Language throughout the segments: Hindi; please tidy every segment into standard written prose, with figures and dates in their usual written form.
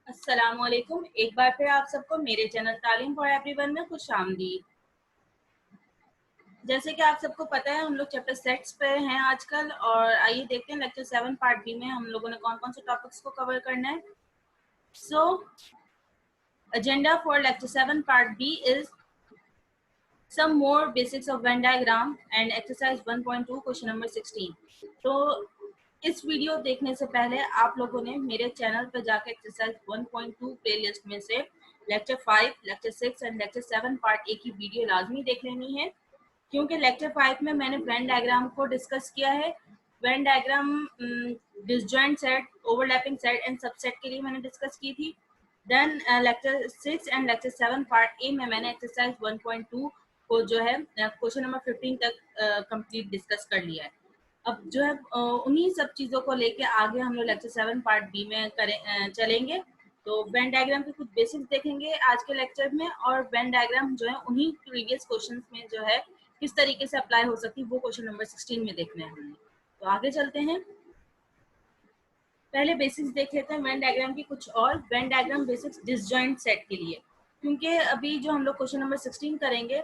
अस्सलामुअलैकुम। एक बार फिर आप सबको मेरे चैनल तालीम फॉर एवरीवन में खुशामदीद। जैसे कि आप सबको पता है हम लोग चैप्टर सेट्स पे हैं आजकल, और आइए देखते हैं लेक्चर 7 पार्ट बी में हम लोगों ने कौन कौन से टॉपिक्स को कवर करना है। So agenda for lecture 7 part B is some more basics of Venn diagram and exercise 1.2 question number 16। तो इस वीडियो देखने से पहले आप लोगों ने मेरे चैनल पर जाकर एक्सरसाइज 1.2 प्लेलिस्ट में से lecture 5, lecture 6 and lecture 7 part ए की वीडियो लाजमी देख लेनी है, क्योंकि लेक्चर 5 में मैंने वेन डायग्राम को डिस्कस किया है। Venn diagram disjoint set, overlapping set and subset के लिए मैंने डिस्कस की थी। Then lecture 6 and lecture 7 part A में मैंने एक्सरसाइज 1.2 को जो है क्वेश्चन नंबर 15 तक कंप्लीट डिस्कस कर लिया है। अब जो है उन्हीं सब चीज़ों को लेके आगे हम लोग लेक्चर 7 पार्ट बी में चलेंगे। तो वेन डायग्राम के कुछ बेसिक्स देखेंगे आज के लेक्चर में, और वेन डायग्राम जो है उन्हीं प्रीवियस क्वेश्चंस में जो है किस तरीके से अप्लाई हो सकती है वो क्वेश्चन नंबर 16 में देखना है हमने। तो आगे चलते हैं, पहले बेसिक्स देख लेते हैं वेन डायग्राम की कुछ और। Venn diagram basics disjoint set के लिए, क्योंकि अभी जो हम लोग क्वेश्चन नंबर 16 करेंगे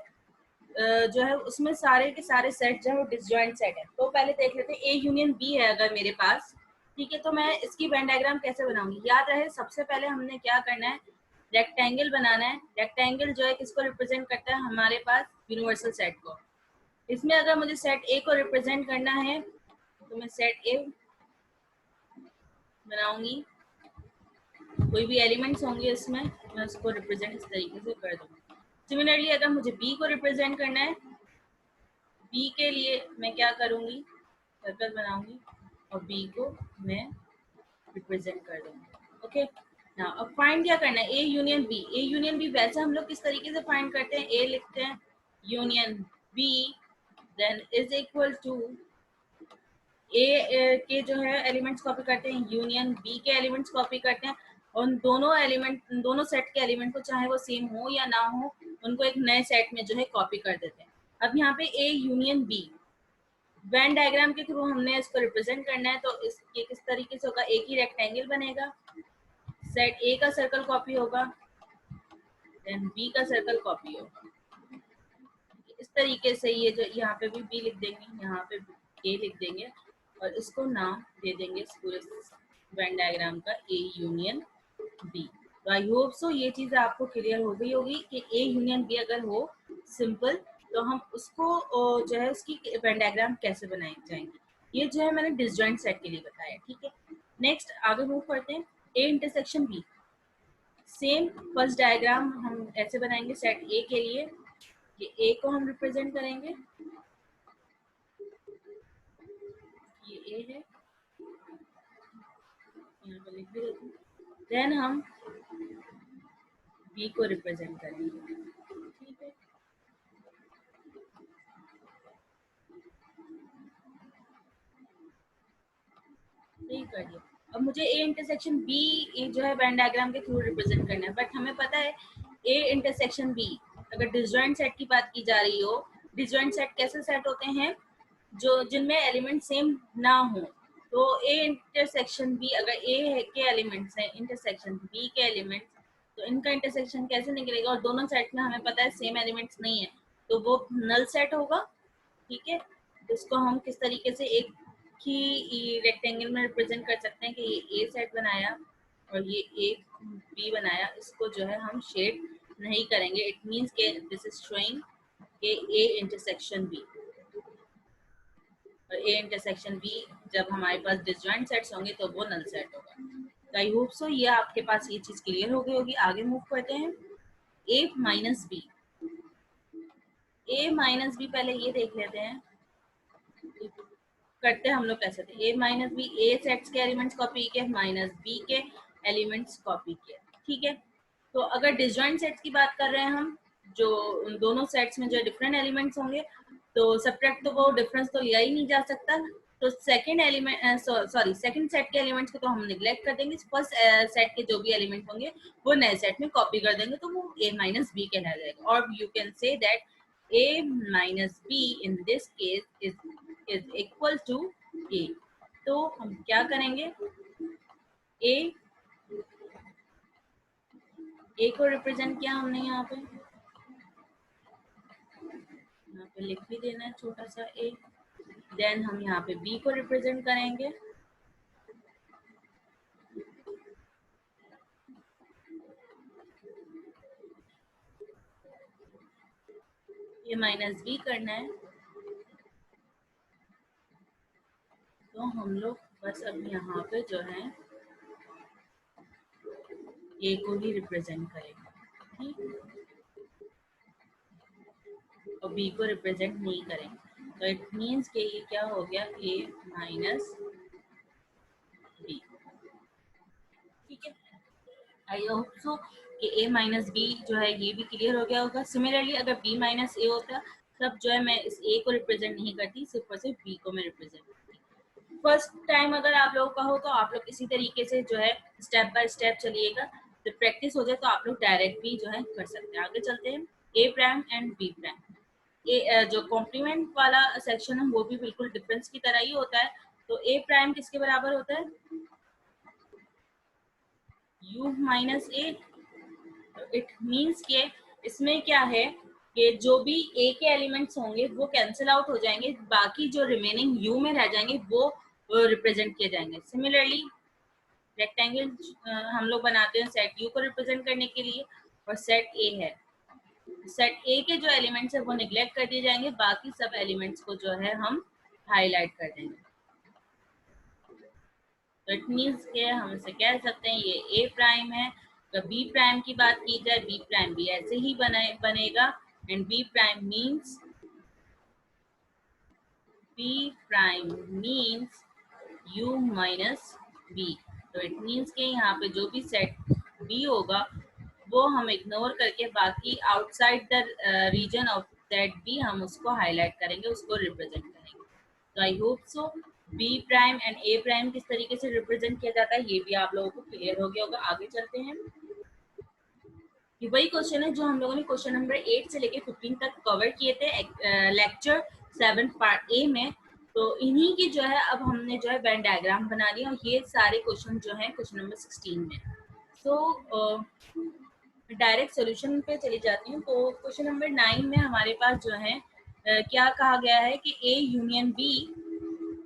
जो है उसमें सारे के सारे सेट जो है वो डिसजॉइंट सेट है। तो पहले देख लेते हैं, ए यूनियन बी है अगर मेरे पास, ठीक है, तो मैं इसकी वेन डायग्राम कैसे बनाऊंगी। याद रहे सबसे पहले हमने क्या करना है, रेक्टेंगल बनाना है। रेक्टेंगल जो है किसको रिप्रेजेंट करता है, हमारे पास यूनिवर्सल सेट को। इसमें अगर मुझे सेट ए को रिप्रेजेंट करना है तो मैं सेट ए बनाऊंगी, कोई भी एलिमेंट्स होंगे इसमें मैं उसको रिप्रेजेंट इस तरीके से कर दूंगी। सिमिलरली अगर मुझे बी को रिप्रेजेंट करना है, बी के लिए मैं क्या करूंगी, सर्कल बनाऊंगी और बी को मैं रिप्रेजेंट कर दूंगी। ओके ना, अब फाइंड क्या करना है, A union B. A union B वैसे हम लोग किस तरीके से फाइंड करते हैं, ए लिखते हैं union B then is equal to A के जो है एलिमेंट्स कॉपी करते हैं, यूनियन बी के एलिमेंट्स कॉपी करते हैं, और दोनों एलिमेंट, दोनों सेट के एलिमेंट को चाहे वो सेम हो या ना हो उनको एक नए सेट में जो है कॉपी कर देते हैं। अब यहाँ पे A union B Venn diagram के थ्रू हमने इसको रिप्रेजेंट करना है, तो इसके किस तरीके से होगा, एक ही रेक्टेंगल बनेगा, सेट ए का सर्कल कॉपी होगा देन बी का सर्कल कॉपी होगा। इस तरीके से ये जो यहाँ पे भी बी लिख देंगे, यहाँ पे ए लिख देंगे, और इसको नाम दे देंगे इस पूरे वेन डायग्राम का ए यूनियन बी। तो आई होप सो ये चीज़ आपको क्लियर हो गई होगी कि ए यूनियन बी अगर हो सिंपल तो हम उसको जो है उसकी वेन डायग्राम कैसे बनाई जाएंगे। ये जो है मैंने डिसजॉइंट सेट के लिए बताया, ठीक है। नेक्स्ट आगे मूव करते हैं, A intersection B. Same first diagram हम ऐसे बनाएंगे सेट ए के लिए, ये ए को हम रिप्रेजेंट करेंगे, ये ए है, यहाँ पर लिख भी देते हैं। देन हम बी को रिप्रेजेंट करेंगे, ठीक है। यही कर दिया। अब मुझे ए इंटरसेक्शन बी जो है वेन डायग्राम के थ्रू रिप्रेजेंट करना है, बट हमें पता है ए इंटरसेक्शन बी अगर डिसजॉइंट सेट की बात की जा रही हो, डिसजॉइंट सेट कैसे सेट होते हैं, जो जिनमें एलिमेंट सेम ना हो। तो ए इंटरसेक्शन बी अगर ए के एलिमेंट्स हैं इंटरसेक्शन बी के एलिमेंट्स, तो इनका इंटरसेक्शन कैसे निकलेगा, और दोनों सेट में हमें पता है सेम एलिमेंट्स नहीं है, तो वो नल सेट होगा, ठीक है। इसको हम किस तरीके से एक ही रेक्टेंगल में रिप्रेजेंट कर सकते हैं कि ये ए सेट बनाया और ये एक बी बनाया, इसको जो है हम शेड नहीं करेंगे। इट मीन्स के दिस इज शोइंग के ए इंटरसेक्शन बी, और ए इंटरसेक्शन बी जब हमारे पास डिसजॉइंट सेट्स होंगे तो वो नल सेट होगा। आई होप सो ये आपके पास ये चीज क्लियर हो गई होगी। आगे मूव करते हैं, ए माइनस बी। ए माइनस बी पहले ये देख लेते हैं करते हम लोग कैसे थे। ए माइनस बी, ए सेट्स के एलिमेंट्स कॉपी किए माइनस बी के एलिमेंट्स कॉपी किए, ठीक है। तो अगर डिसजॉइंट सेट्स की बात कर रहे हैं हम, जो उन दोनों सेट्स में जो डिफरेंट एलिमेंट्स होंगे, तो सब्ट्रैक्ट तो वो डिफरेंस तो लिया ही नहीं जा सकता, तो second element sorry second set के एलिमेंट्स को तो हम निगलेक्ट कर देंगे, फर्स्ट सेट के जो भी एलिमेंट होंगे वो नए सेट में कॉपी कर देंगे, तो वो ए माइनस बी कहला जाएगा। और you can say that a minus b in this case is equal to a। तो हम क्या करेंगे, a ए को रिप्रेजेंट किया हमने यहाँ पे लिख भी देना है छोटा सा ए। देन हम यहाँ पे बी को रिप्रेजेंट करेंगे, ए माइनस बी करना है। तो हम लोग बस अब यहाँ पे जो है ए को ही रिप्रेजेंट करेंगे, ठीक, और बी को रिप्रेजेंट नहीं करेंगे। तो इट मीन्स कि ये क्या हो गया, ए माइनस बी, ठीक है। आई होप सो कि ए माइनस बी जो है ये भी क्लियर हो गया होगा। सिमिलरली अगर बी माइनस ए होता तब जो है मैं इस ए को रिप्रेजेंट नहीं करती, सिर्फ और सिर्फ बी को मैं रिप्रेजेंट करती। फर्स्ट टाइम अगर आप लोगों का हो तो आप लोग इसी तरीके से जो है स्टेप बाय स्टेप चलिएगा। जब प्रैक्टिस हो जाए तो आप लोग डायरेक्ट भी जो है कर सकते हैं। आगे चलते हैं, ए प्राइम एंड बी प्राइम। जो कॉम्प्लीमेंट वाला सेक्शन है वो भी बिल्कुल डिफरेंस की तरह ही होता है। तो ए प्राइम किसके बराबर होता है, U minus A. It means के इसमें क्या है कि जो भी ए के एलिमेंट्स होंगे वो कैंसिल आउट हो जाएंगे, बाकी जो रिमेनिंग यू में रह जाएंगे वो रिप्रेजेंट किए जाएंगे। सिमिलरली रेक्टेंगल हम लोग बनाते हैं सेट यू को रिप्रेजेंट करने के लिए, और सेट ए है, सेट ए के जो एलिमेंट्स है वो निगलेक्ट कर दिए जाएंगे, बाकी सब एलिमेंट्स को जो है हम हाईलाइट कर देंगे। तो इट मीन्स के हम इसे कह सकते हैं ये ए प्राइम है। तो बी प्राइम की बात की जाए, बी प्राइम भी ऐसे ही बनेगा, and B prime means u minus B. तो इट मीन्स के यहाँ पे जो भी सेट बी होगा वो हम इग्नोर करके बाकी outside the region of that B हम उसको हाईलाइट करेंगे, उसको रिप्रेजेंट करेंगे। तो I hope so B prime and A prime किस तरीके से रिप्रेजेंट किया जाता है ये भी आप लोगों को क्लियर हो गया होगा। आगे चलते हैं, ये वही क्वेश्चन है जो हम लोगों ने क्वेश्चन नंबर 8 से लेके 15 तक कवर किए थे लेक्चर 7 पार्ट ए में। तो इन्हीं की जो है अब हमने जो है वेन डायग्राम बना लिया, और ये सारे क्वेश्चन जो है क्वेश्चन नंबर 16 में। तो डायरेक्ट सॉल्यूशन पे चली जाती हूँ। तो क्वेश्चन नंबर 9 में हमारे पास जो है क्या कहा गया है कि ए यूनियन बी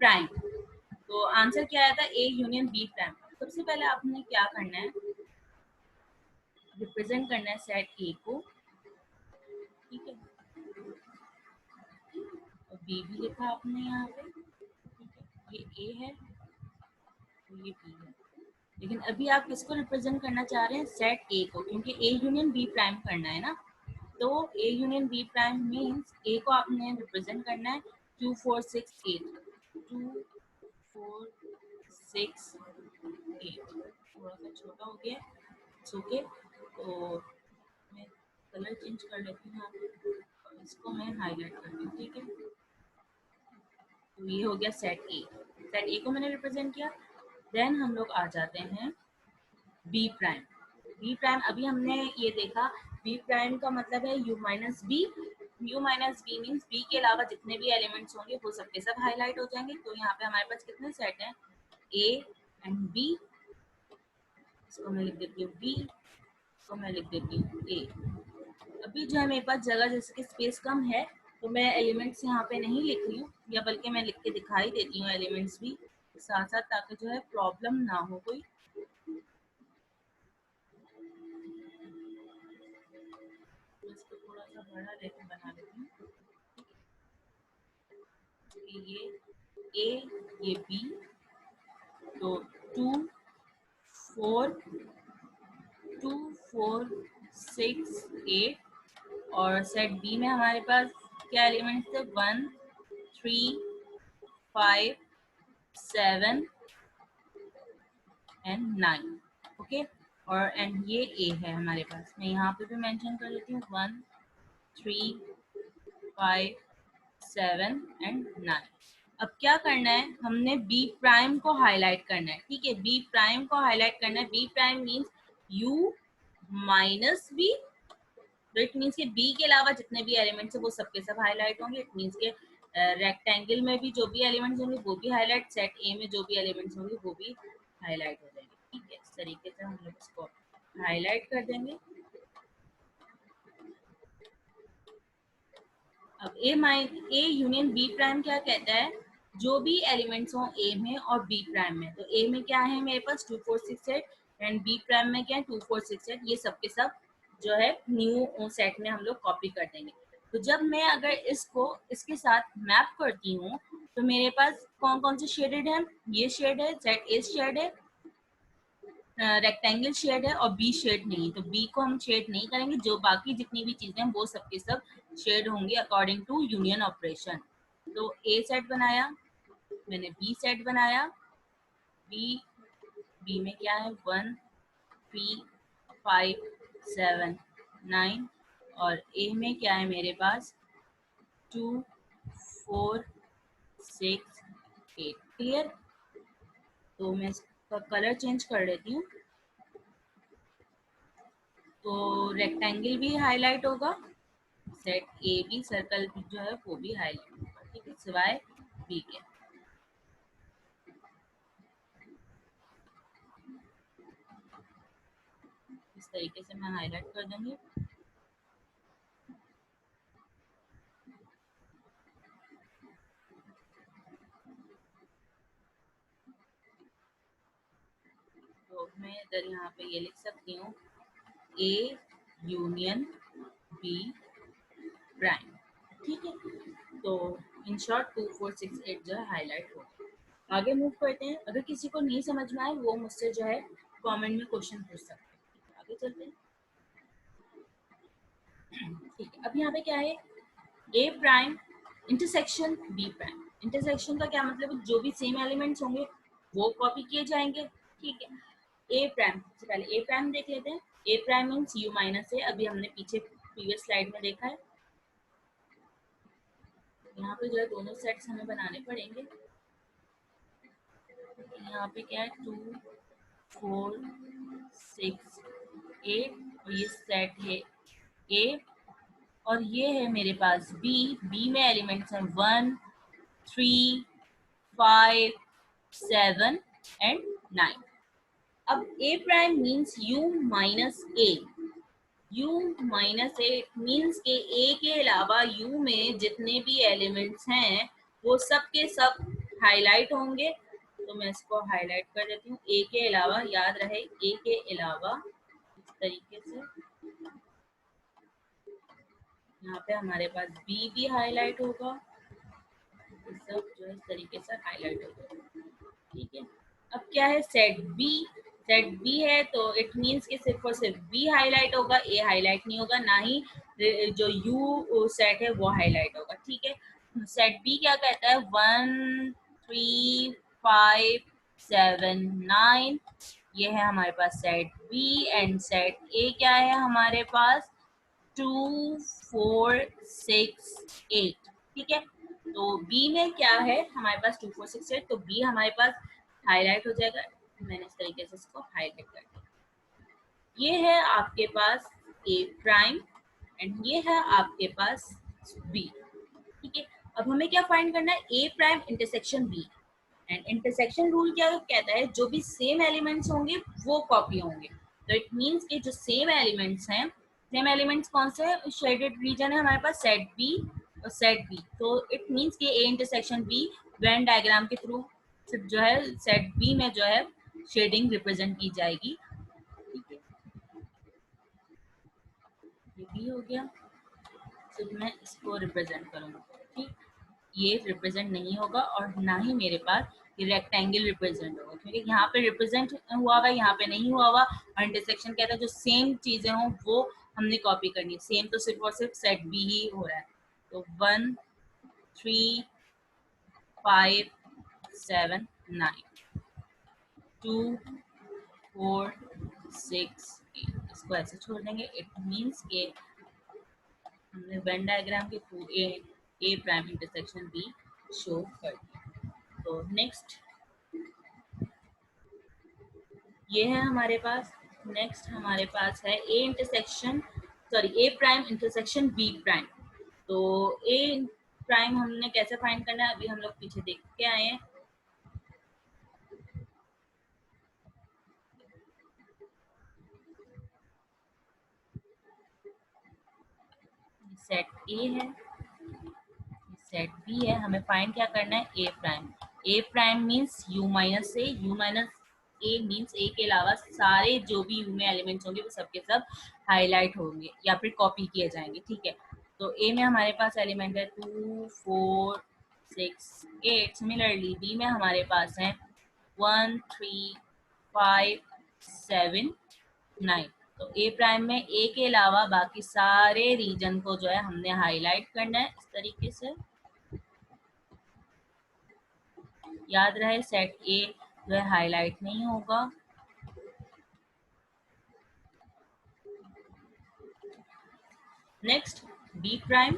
प्राइम। तो आंसर क्या आया था, ए यूनियन बी प्राइम। सबसे पहले आपने क्या करना है, रिप्रेजेंट करना है सेट ए को, ठीक है, और बी भी लिखा आपने यहाँ पे, ठीक है, ये ए है तो ये बी है। लेकिन अभी आप किसको रिप्रेजेंट करना चाह रहे हैं, सेट ए को, क्योंकि ए यूनियन बी प्राइम करना है ना। तो A union B prime means A को आपने रिप्रेजेंट करना है 2 4 6 8, 2 4 6 8। थोड़ा सा छोटा हो गया, इट्स ओके। तो मैं कलर चेंज कर लेती हूँ यहाँ पे, और इसको मैं हाईलाइट करती हूँ, ठीक है। तो ये हो गया सेट ए, सेट ए को मैंने रिप्रेजेंट किया। देन हम लोग आ जाते हैं बी प्राइम। बी प्राइम अभी हमने ये देखा, बी प्राइम का मतलब है U minus B. U minus B means B के अलावा जितने भी एलिमेंट्स होंगे वो सबके सब हाईलाइट हो जाएंगे। तो यहाँ पे हमारे पास कितने सेट हैं, ए एंड बी। इसको मैं लिख देती हूँ बी, इसको मैं लिख देती हूँ ए। अभी जो है मेरे पास जगह जैसे कि स्पेस कम है, तो मैं एलिमेंट्स यहाँ पे नहीं लिख रही हूँ, या बल्कि मैं लिख के दिखाई देती हूँ एलिमेंट्स भी साथ साथ, ताकि जो है प्रॉब्लम ना हो कोई। तो इसको थोड़ा सा बड़ा लेके बना लेती हूँ, ये ए ये बी। तो 2 4 2 4 6 8, और सेट बी में हमारे पास क्या एलिमेंट्स थे, 1 3 5 7 एंड 9, ओके। और एंड ये ए है हमारे पास, मैं यहाँ पे भी मेंशन कर देती हूँ 1 3 5 7 एंड 9। अब क्या करना है, हमने बी प्राइम को हाईलाइट करना है, ठीक है। बी प्राइम को हाईलाइट करना है, B prime means U minus B. तो इट मीन्स के बी के अलावा जितने भी एलिमेंट्स है वो सबके सब हाईलाइट होंगे। इट मीन्स के रेक्टेंगल में भी जो भी एलिमेंट्स होंगे वो भी हाईलाइट, सेट ए में जो भी एलिमेंट्स होंगे वो भी हाईलाइट हो जाएंगे, ठीक है। इस तरीके से हम लोग इसको हाईलाइट कर देंगे। अब ए यूनियन बी प्राइम क्या कहता है, जो भी एलिमेंट्स हो ए में और बी प्राइम में, तो ए में क्या है मेरे पास 2 4 6 8 एंड बी प्राइम में क्या है 2 4 6 8, ये सब के सब जो है न्यू सेट में हम लोग कॉपी कर देंगे। तो जब मैं अगर इसको इसके साथ मैप करती हूँ तो मेरे पास कौन कौन से शेडेड है, ये शेड है, सेट ए शेड है, रेक्टेंगल शेड है और बी शेड नहीं, तो बी को हम शेड नहीं करेंगे, जो बाकी जितनी भी चीजें हैं वो सबके सब शेड होंगे अकॉर्डिंग टू यूनियन ऑपरेशन। तो ए सेट बनाया मैंने, बी सेट बनाया, बी बी में क्या है 1 3 5 7 9, और ए में क्या है मेरे पास 2 4 6 8। क्लियर? तो मैं इसका कलर चेंज कर लेती हूँ, तो रेक्टेंगल भी हाईलाइट होगा, सेट ए बी सर्कल जो है वो भी हाईलाइट होगा, ठीक है, सिवाय बी के। इस तरीके से मैं हाईलाइट कर दूंगी। तो मैं इधर यहाँ पे ये लिख सकती हूँ ए यूनियन बी प्राइम, ठीक है। तो इन शॉर्ट 2 4 6 8 जो है हाईलाइट होगा। आगे मूव करते हैं, अगर किसी को नहीं समझ में आए वो मुझसे जो है कमेंट में क्वेश्चन पूछ सकते हैं। आगे चलते हैं, ठीक है। अब यहाँ पे क्या है, A prime intersection B prime. Intersection का क्या मतलब है, जो भी सेम एलिमेंट्स होंगे वो कॉपी किए जाएंगे, ठीक है। ए प्राइम, सबसे पहले ए प्राइम देख लेते हैं। ए प्राइम मीन्स यू माइनस ए, अभी हमने पीछे प्रीवियस स्लाइड में देखा है। यहाँ पे जो है दोनों सेट्स हमें बनाने पड़ेंगे। यहाँ पे क्या है 2 4 6 8, और ये सेट है ए, और ये है मेरे पास बी। बी में एलिमेंट्स हैं 1 3 5 7 एंड 9। अब A prime means U minus A, U minus A means के ए के अलावा यू में जितने भी एलिमेंट्स हैं वो सब के सब हाईलाइट होंगे। तो मैं इसको हाईलाइट कर देती हूँ, ए के अलावा, याद रहे ए के अलावा, इस तरीके से। यहाँ पे हमारे पास बी भी हाईलाइट होगा, सब जो है इस तरीके से हाईलाइट होगा, ठीक है। अब क्या है सेट बी, सेट बी है तो इट मीन्स कि सिर्फ और सिर्फ बी हाईलाइट होगा, ए हाईलाइट नहीं होगा, ना ही जो यू सेट है वो हाईलाइट होगा, ठीक है। सेट बी क्या कहता है 1 3 5 7 9, ये है हमारे पास set B. And set A क्या है हमारे पास 2 4 6 8, ठीक है। तो बी में क्या है हमारे पास 2 4 6 8, तो बी हमारे पास हाईलाइट हो जाएगा। मैंने इस तरीके से इसको हाईलाइट कर दिया। ये है आपके पास ए प्राइम एंड ये है आपके पास बी, ठीक है। अब हमें क्या फाइंड करना है, A prime intersection B. And intersection rule क्या कहता है, जो भी सेम एलिमेंट्स होंगे वो कॉपी होंगे। तो इट मीन्स कि जो सेम एलिमेंट्स हैं, सेम एलिमेंट्स कौन से, शेडेड रीजन है हमारे पास सेट बी और सेट बी। तो इट मीन्स कि A intersection B Venn diagram के थ्रू सिर्फ जो है सेट बी में जो है शेडिंग रिप्रेजेंट की जाएगी, ठीक है। ये बी हो गया, सिर्फ मैं इसको रिप्रेजेंट करूँगा, ठीक। ये रिप्रेजेंट नहीं होगा और ना ही मेरे पास ये रेक्टेंगल रिप्रेजेंट होगा, क्योंकि यहाँ पे रिप्रेजेंट हुआ हुआ, यहाँ पे नहीं हुआ हुआ। और इंटरसेक्शन कहता है जो सेम चीजें हों वो हमने कॉपी करनी है, सेम तो सिर्फ और सिर्फ सेट बी ही हो रहा है। तो 1 3 5 7 9 2 4 6 8, इसको ऐसे छोड़ देंगे। इट मीन्स के हमने वेन डायग्राम के through A prime intersection B show कर दिया। तो नेक्स्ट ये है हमारे पास, नेक्स्ट हमारे पास है A intersection, sorry A prime intersection B prime. तो ए प्राइम हमने कैसे फाइंड करना है, अभी हम लोग पीछे देख के आए हैं। सेट ए है, सेट बी है, हमें फाइंड क्या करना है, A prime. A prime means U minus A, U minus A means A के अलावा सारे जो भी यू में एलिमेंट्स होंगे वो सबके सब हाईलाइट होंगे या फिर कॉपी किए जाएंगे, ठीक है। तो ए में हमारे पास एलिमेंट है 2 4 6 8। सिमिलरली बी में हमारे पास है 1 3 5 7 9। तो ए प्राइम में ए के अलावा बाकी सारे रीजन को जो है हमने हाईलाइट करना है इस तरीके से। याद रहे सेट ए जो है हाईलाइट नहीं होगा। नेक्स्ट बी प्राइम,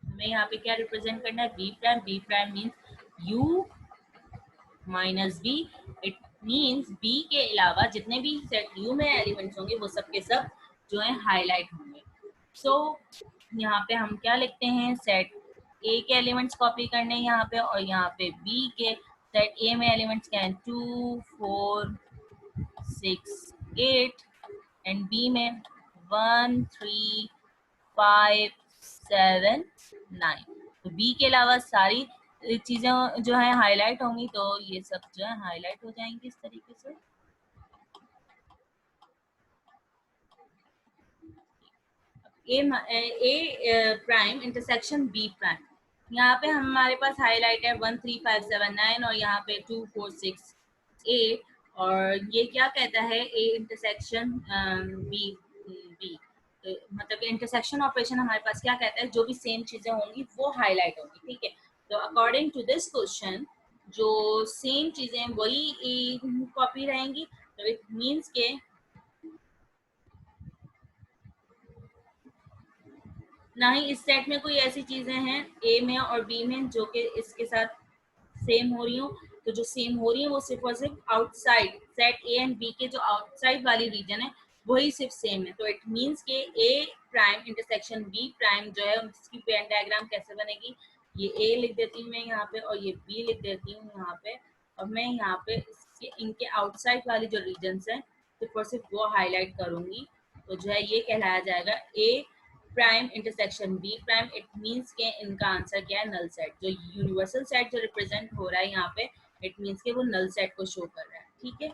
हमें यहाँ पे क्या रिप्रेजेंट करना है, B prime. B prime means U minus B. It means B के अलावा जितने भी सेट यू में एलिमेंट्स होंगे वो सब के सब जो है हाईलाइट होंगे। सो यहाँ पे हम क्या लिखते हैं, सेट ए के एलिमेंट्स कॉपी करने यहाँ पे, और यहाँ पे बी के सेट ए में एलिमेंट्स क्या है 2 4 6 8 एंड बी में 1 3 5 7 9। तो बी के अलावा सारी चीजें जो है हाईलाइट होंगी, तो ये सब जो है हाईलाइट हो जाएंगी इस तरीके से। ए प्राइम इंटरसेक्शन बी प्राइम, यहाँ पे हमारे पास हाईलाइट है 1 3 5 7 9 और यहाँ पे 2 4 6 8। और ये क्या कहता है, ए इंटरसेक्शन बी बी, मतलब इंटरसेक्शन ऑपरेशन हमारे पास क्या कहता है, जो भी सेम चीजें होंगी वो हाईलाइट होंगी, ठीक है। तो अकॉर्डिंग टू दिस क्वेश्चन जो सेम चीजें वही कॉपी रहेंगी, तो इट मीन्स के ना ही इस सेट में कोई ऐसी चीजें हैं ए में और बी में जो कि इसके साथ सेम हो रही हो। तो जो सेम हो रही है वो सिर्फ और सिर्फ outside set A and B के जो आउटसाइड वाली रीजन है वही सिर्फ सेम है। तो इट मीन्स के ए प्राइम इंटरसेक्शन बी प्राइम जो है उसकी पेन डायग्राम कैसे बनेगी, ये ए लिख देती हूँ मैं यहाँ पे और ये बी लिख देती हूँ यहाँ पे, और मैं यहाँ पे इसके इनके आउटसाइड वाली जो रीजन है सिर्फ और सिर्फ वो हाईलाइट करूंगी। तो जो है ये कहलाया जाएगा A prime intersection B prime. It means के इनका आंसर क्या है, नल सेट। जो यूनिवर्सल सेट जो रिप्रेजेंट हो रहा है यहाँ पे, इट मीन्स के वो नल सेट को शो कर रहा है, ठीक है।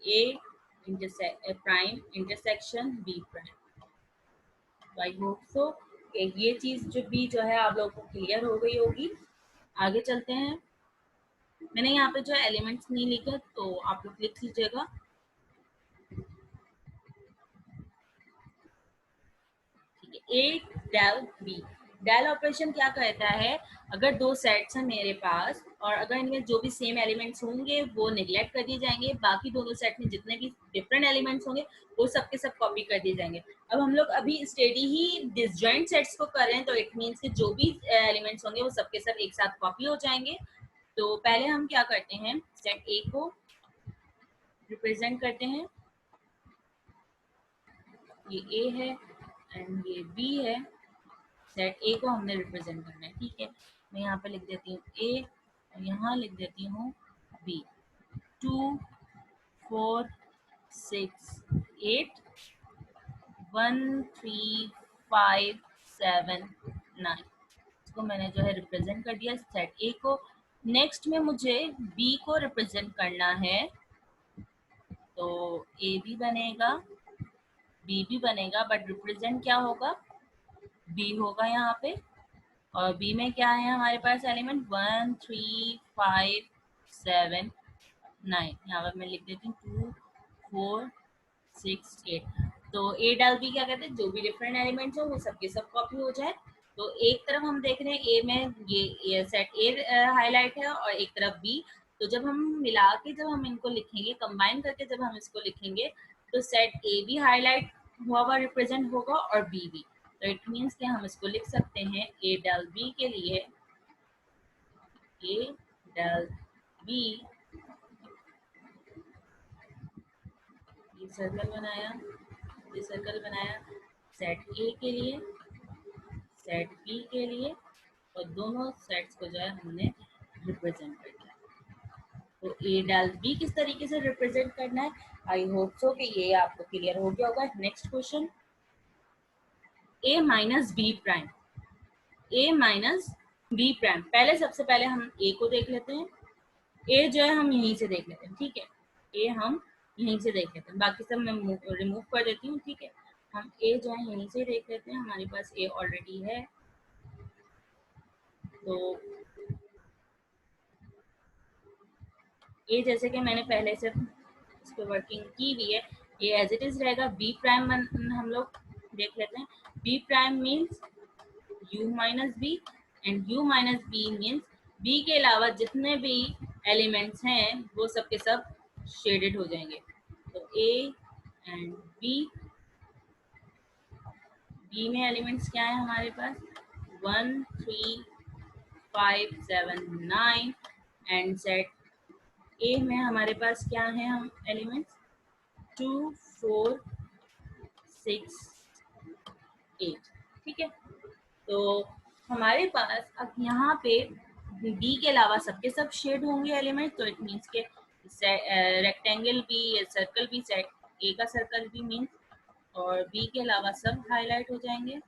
A prime intersection B prime. I hope so ये चीज जो भी जो है आप लोगों को क्लियर हो गई होगी। आगे चलते हैं। मैंने यहाँ पे जो एलिमेंट्स नहीं लिखे तो आप लोग लिख लीजिएगा। ए डेल बी, डेल ऑपरेशन क्या कहता है, अगर दो सेट्स हैं मेरे पास और अगर इनमें जो भी सेम एलिमेंट्स होंगे वो निगलेक्ट कर दिए जाएंगे, बाकी दोनों सेट में जितने भी डिफरेंट एलिमेंट्स होंगे वो सबके सब कॉपी कर दिए जाएंगे। अब हम लोग अभी स्टडी ही डिसजॉइंट सेट्स को कर रहे हैं, तो इट मीन्स कि जो भी एलिमेंट्स होंगे वो सबके सब एक साथ कॉपी हो जाएंगे। तो पहले हम क्या करते हैं, सेट ए को रिप्रेजेंट करते हैं, ये ए है एंड ये बी है। सेट ए को हमने रिप्रेजेंट करना है, ठीक है। मैं यहाँ पे लिख देती हूँ ए और यहाँ लिख देती हूँ बी। 2 4 6 8 1 3 5 7 9, इसको मैंने जो है रिप्रेजेंट कर दिया सेट ए को। नेक्स्ट में मुझे बी को रिप्रेजेंट करना है, तो ए भी बनेगा बी भी बनेगा, बट रिप्रेजेंट क्या होगा, बी होगा यहाँ पे। और बी में क्या है हमारे पास एलिमेंट 1 3 5 7 9, यहाँ पर मैं लिख देती हूँ 2 4 6 8। तो ए डाल बी क्या कहते हैं, जो भी डिफरेंट एलिमेंट्स हो वो सबके सब कॉपी हो जाए। तो एक तरफ हम देख रहे हैं ए में ये सेट ए हाईलाइट है और एक तरफ बी। तो जब हम मिला के जब हम इनको लिखेंगे, कंबाइन करके जब हम इसको लिखेंगे, तो सेट ए भी हाईलाइट हुआ हुआ रिप्रेजेंट होगा और बी भी। तो इट मीन्स कि हम इसको लिख सकते हैं ए डेल बी के लिए, ए डेल बी, ये सर्कल बनाया, ये सर्कल बनाया सेट ए के लिए, सेट बी के लिए, और दोनों सेट्स को जो है हमने रिप्रेजेंट कर दिया। तो ए डल बी किस तरीके से रिप्रेजेंट करना है। आई होप सो कि ये आपको क्लियर हो गया होगा। नेक्स्ट क्वेश्चन, ए माइनस बी प्राइम। ए माइनस बी प्राइम, पहले सबसे पहले हम ए को देख लेते हैं। ए जो है हम यहीं से देख लेते हैं, ठीक है। ए हम यहीं से देख लेते हैं, बाकी सब मैं रिमूव कर देती हूँ, ठीक है। हम ए जो है यहीं से देख लेते हैं, हमारे पास ए ऑलरेडी है। तो ए जैसे कि मैंने पहले से इस पर वर्किंग की हुई है, ये एज इट इज रहेगा। बी प्राइम हम लोग देख लेते हैं। B prime means u minus B, and u minus B means b के अलावा जितने भी एलिमेंट्स हैं वो सब के सब शेडेड हो जाएंगे। तो a एंड b में एलिमेंट्स क्या है हमारे पास, 1 3 5 7 9, एंड सेट a में हमारे पास क्या है हम एलिमेंट्स, 2 4 6 8, ठीक है। तो हमारे पास अब यहाँ पे बी के अलावा सबके सब शेड होंगे एलिमेंट, तो इट मीन्स के रेक्टेंगल भी, सर्कल भी, सेट ए का सर्कल भी मीन्स, और बी के अलावा सब हाईलाइट हो जाएंगे।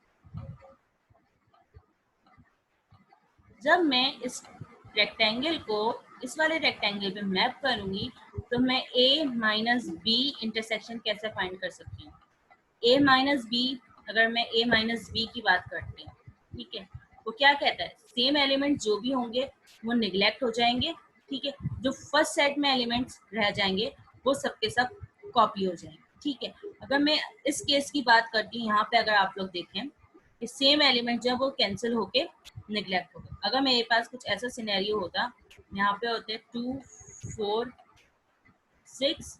जब मैं इस रेक्टेंगल को इस वाले रेक्टेंगल पे मैप करूंगी तो मैं ए माइनस बी इंटरसेक्शन कैसे फाइंड कर सकती हूँ। ए माइनस बी, अगर मैं ए माइनस बी की बात करती हूँ, ठीक है, वो क्या कहता है, सेम एलिमेंट जो भी होंगे वो निगलेक्ट हो जाएंगे, ठीक है। जो फर्स्ट सेट में एलिमेंट्स रह जाएंगे वो सबके सब कॉपी हो जाएंगे, ठीक है। अगर मैं इस केस की बात करती हूँ, यहाँ पे अगर आप लोग देखें कि सेम एलिमेंट जो है वो कैंसिल होके निगलेक्ट हो गए। अगर मेरे पास कुछ ऐसा सिनेरियो होता, यहाँ पे होते 2 4 6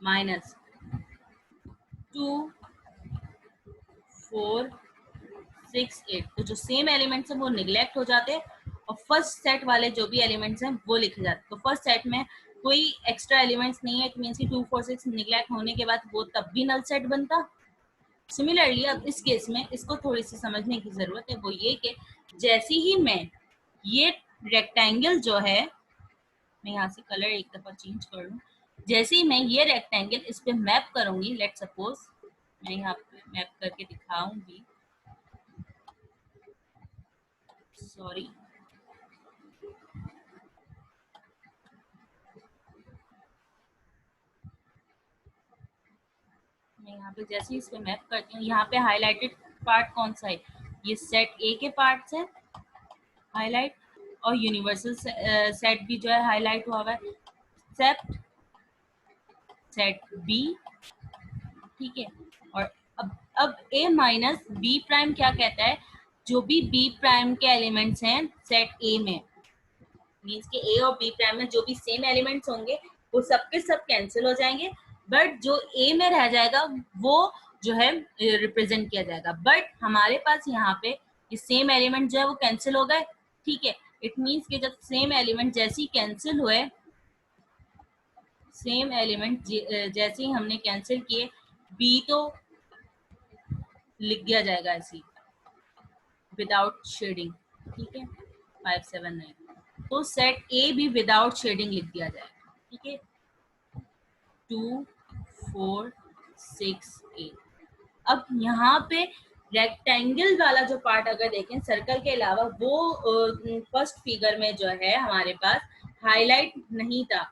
माइनस 2 4 6 8, तो जो सेम एलिमेंट्स हैं वो निगलेक्ट हो जाते हैं और फर्स्ट सेट वाले जो भी एलिमेंट्स हैं वो लिखे जाते हैं। तो फर्स्ट सेट में कोई एक्स्ट्रा एलिमेंट्स नहीं है, इट मींस कि 2 4 6 निगलेक्ट होने के बाद वो तब भी नल सेट बनता। सिमिलरली अब इस केस में इसको थोड़ी सी समझने की जरूरत है, वो ये कि जैसे ही मैं ये रेक्टेंगल जो है, मैं यहाँ से कलर एक दफा चेंज कर लूँ, जैसे ही मैं ये रेक्टेंगल इस पे मैप करूंगी, लेट सपोज मैं यहाँ पे मैप करके दिखाऊंगी, सॉरी, मैं यहाँ पे जैसे ही इस पे मैप करती हूँ, यहाँ पे हाईलाइटेड पार्ट कौन सा है, ये सेट ए के पार्ट्स हैं हाईलाइट, और यूनिवर्सल सेट भी जो है हाईलाइट हुआ है, एक्सेप्ट सेट बी, ठीक है। और अब ए माइनस बी प्राइम क्या कहता है, जो भी बी प्राइम के एलिमेंट्स हैं सेट ए में, मीन्स के ए और बी प्राइम में जो भी सेम एलिमेंट्स होंगे वो सबके सब कैंसिल हो जाएंगे, बट जो ए में रह जाएगा वो जो है रिप्रेजेंट किया जाएगा। बट हमारे पास यहाँ पे ये सेम एलिमेंट जो है वो कैंसिल हो गए, ठीक है। इट मीन्स कि जब सेम एलिमेंट जैसे ही कैंसिल हुए, सेम एलिमेंट जैसे ही हमने कैंसिल किए, बी तो लिख दिया जाएगा ऐसे विदाउट शेडिंग, ठीक है, 5 7 9, तो सेट ए भी विदाउट शेडिंग लिख दिया जाएगा, ठीक है, 2 4 6 8। अब यहाँ पे रेक्टेंगल वाला जो पार्ट अगर देखें सर्कल के अलावा, वो फर्स्ट फिगर में जो है हमारे पास हाईलाइट नहीं था,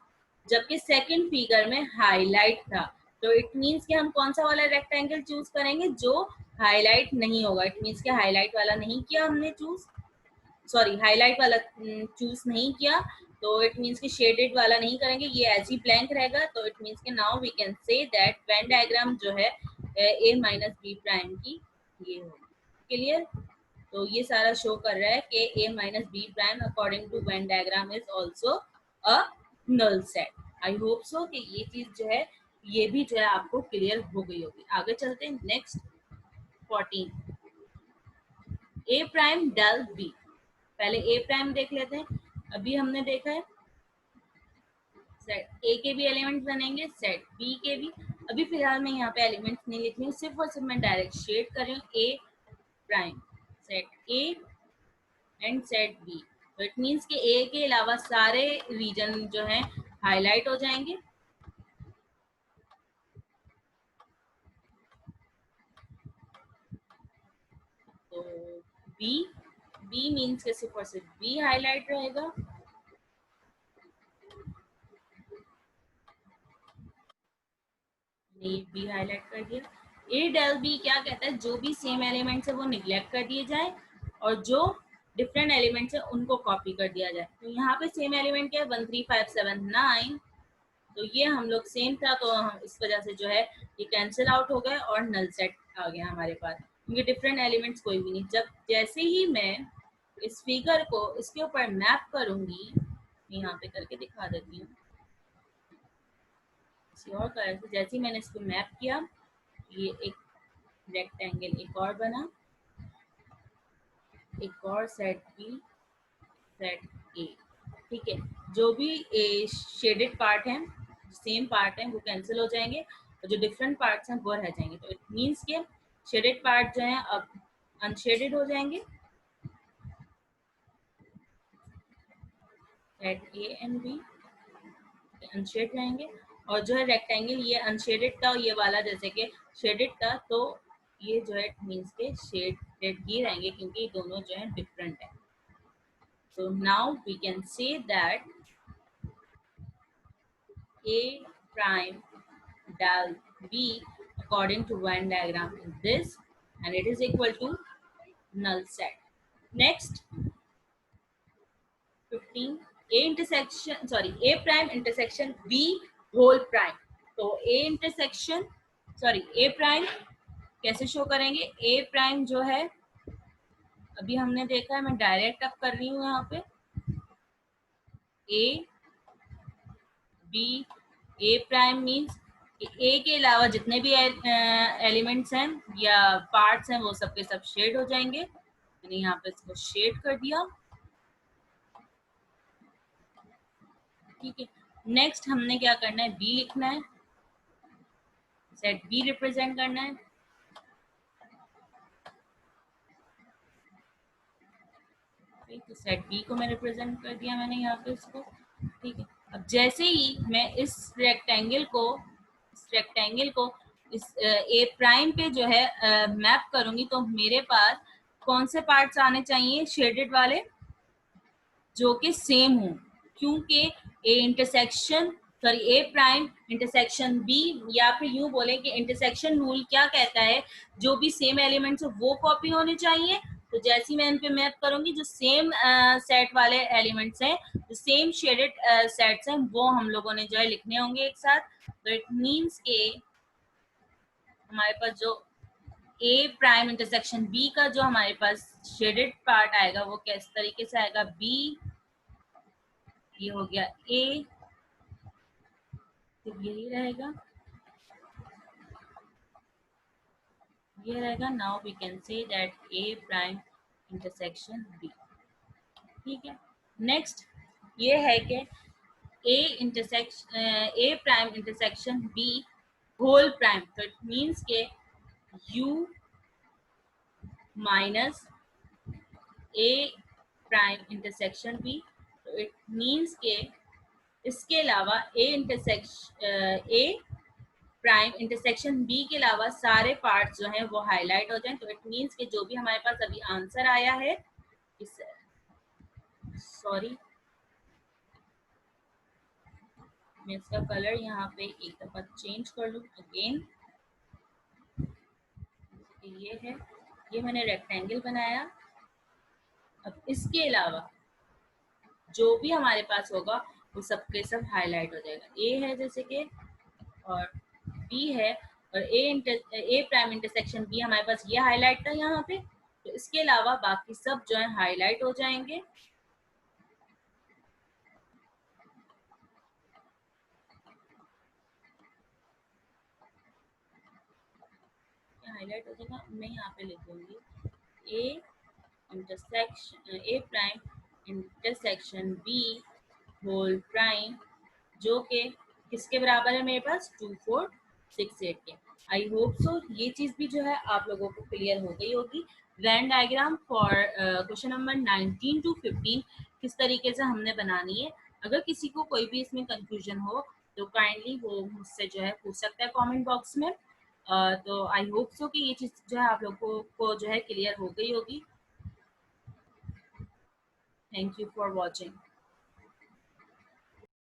जबकि सेकंड फिगर में हाईलाइट था। तो इट मीन्स कि हम कौन सा वाला रेक्टेंगल चूज करेंगे, जो हाईलाइट नहीं होगा। इट मीन्स कि हाईलाइट वाला नहीं किया हमने चूज, सॉरी हाईलाइट वाला चूज नहीं किया, तो इट मीन्स कि शेडेड वाला नहीं करेंगे, ये ऐसे ही ब्लैंक रहेगा। तो इट मीन्स कि now we can say that Venn diagram जो है ए माइनस बी प्राइम की ये होगी। क्लियर? तो ये सारा शो कर रहा है कि A minus B prime according to Venn diagram is also a null set. I hope so कि ये चीज जो है ये भी जो है आपको क्लियर हो गई होगी। आगे चलते हैं नेक्स्ट 14, ए प्राइम डेल बी। पहले ए प्राइम देख लेते हैं। अभी हमने देखा है सेट ए के भी एलिमेंट बनेंगे, सेट बी के भी। अभी फिलहाल मैं यहाँ पे एलिमेंट्स नहीं लिख रही हूँ, सिर्फ और सिर्फ मैं डायरेक्ट शेड कर रही हूँ। A prime set A and set B, तो इट मीन्स कि ए के अलावा सारे रीजन जो है हाईलाइट हो जाएंगे। तो बी, बी मीन्स के सिर्फ और सिर्फ बी हाईलाइट रहेगा। ये बी हाईलाइट कर दिया। ए डेल बी क्या कहता है, जो भी सेम एलिमेंट्स है वो निग्लेक्ट कर दिए जाए और जो डिफरेंट एलिमेंट्स है उनको कॉपी कर दिया जाए। तो यहाँ पे सेम एलिमेंट क्या है 1 3 5 7 9, तो ये हम लोग सेम था तो हम इस वजह से जो है ये कैंसिल आउट हो गए और नल सेट आ गया हमारे पास, क्योंकि डिफरेंट एलिमेंट्स कोई भी नहीं। जब जैसे ही मैं इस फिगर को इसके ऊपर मैप करूंगी, यहाँ पे करके दिखा देती हूँ किसी और कलर से, जैसे ही मैंने इसको मैप किया ये एक रेक्टेंगल एक और बना, एक और सेट बी सेट ए। ठीक है, जो भी शेडेड पार्ट है सेम पार्ट है वो कैंसिल हो जाएंगे और जो डिफरेंट पार्ट्स हैं वो रह जाएंगे। तो इट मीन्स के शेडेड पार्ट जो है अब अनशेडेड हो जाएंगे, set A and B unshade रहेंगे। और जो है रेक्टेंगल ये अनशेडेड था और ये वाला जैसे कि शेडेड था, तो ये जो है मीन्स के शेडेड ही रहेंगे क्योंकि दोनों जो है डिफरेंट है। So now we can say that A prime del B according to Venn diagram is this, and it is equal to null set. Next 15, A prime intersection B whole prime. तो A intersection A prime कैसे शो करेंगे? A prime जो है अभी हमने देखा है, मैं डायरेक्ट अब कर रही हूँ यहाँ पे A B, A prime means A के अलावा जितने भी एलिमेंट्स हैं या पार्ट्स हैं वो सब के सब शेड हो जाएंगे। मैंने यहाँ पे इसको शेड कर दिया। ठीक है, नेक्स्ट हमने क्या करना है, बी लिखना है, सेट बी रिप्रेजेंट करना है। तो सेट बी को मैं रिप्रेजेंट कर दिया मैंने यहाँ पे इसको। ठीक है, अब जैसे ही मैं इस रेक्टेंगल को इस ए प्राइम पे जो है मैप करूंगी तो मेरे पास कौन से पार्ट्स आने चाहिए, शेडेड वाले जो कि सेम हो, क्योंकि ए प्राइम इंटरसेक्शन बी, या फिर यूं बोले कि इंटरसेक्शन रूल क्या कहता है, जो भी सेम एलिमेंट्स है वो कॉपी होने चाहिए। तो जैसे ही मैं इन पे मैप करूंगी जो सेम सेट वाले एलिमेंट्स हैं, जो सेम शेडेड सेट्स हैं, वो हम लोगों ने जो है लिखने होंगे एक साथ। तो इट मीन्स के हमारे पास जो ए प्राइम इंटरसेक्शन बी का जो हमारे पास शेडेड पार्ट आएगा वो किस तरीके से आएगा, बी ये हो गया ए, तो यही रहेगा, ये रहेगा। Now we can say that A prime intersection B. ठीक है, नेक्स्ट ये है कि A prime intersection B whole prime. तो इट मीन्स के U minus A prime intersection B. तो इट मीन्स के इसके अलावा ए प्राइम इंटरसेक्शन बी के अलावा सारे पार्ट्स जो हैं वो हाईलाइट हो जाएं। तो इट मीन्स कि जो भी हमारे पास अभी आंसर आया है इस मैं इसका कलर यहाँ पे एक दफा चेंज कर लूँ अगेन। ये है, ये मैंने रेक्टेंगल बनाया। अब इसके अलावा जो भी हमारे पास होगा वो सबके सब हाईलाइट हो जाएगा। ए है जैसे कि और बी है, और ए प्राइम इंटरसेक्शन बी हमारे पास ये हाईलाइट था यहाँ पे। तो इसके अलावा बाकी सब जो है हाईलाइट हो जाएंगे। हाईलाइट हो जाएगा, मैं यहाँ पे लिख दूंगी A prime intersection B whole prime, जो कि किसके बराबर है मेरे पास 2 4 6 8 के। आई होप सो ये चीज भी जो है आप लोगों को क्लियर हो गई होगी। Venn diagram for question number 19 to 15 किस तरीके से हमने बनानी है। अगर किसी को कोई भी इसमें कंफ्यूजन हो तो काइंडली वो मुझसे जो है पूछ सकता है कमेंट बॉक्स में। तो आई होप सो कि ये चीज जो है आप लोगों को जो है क्लियर हो गई होगी। Thank you for watching.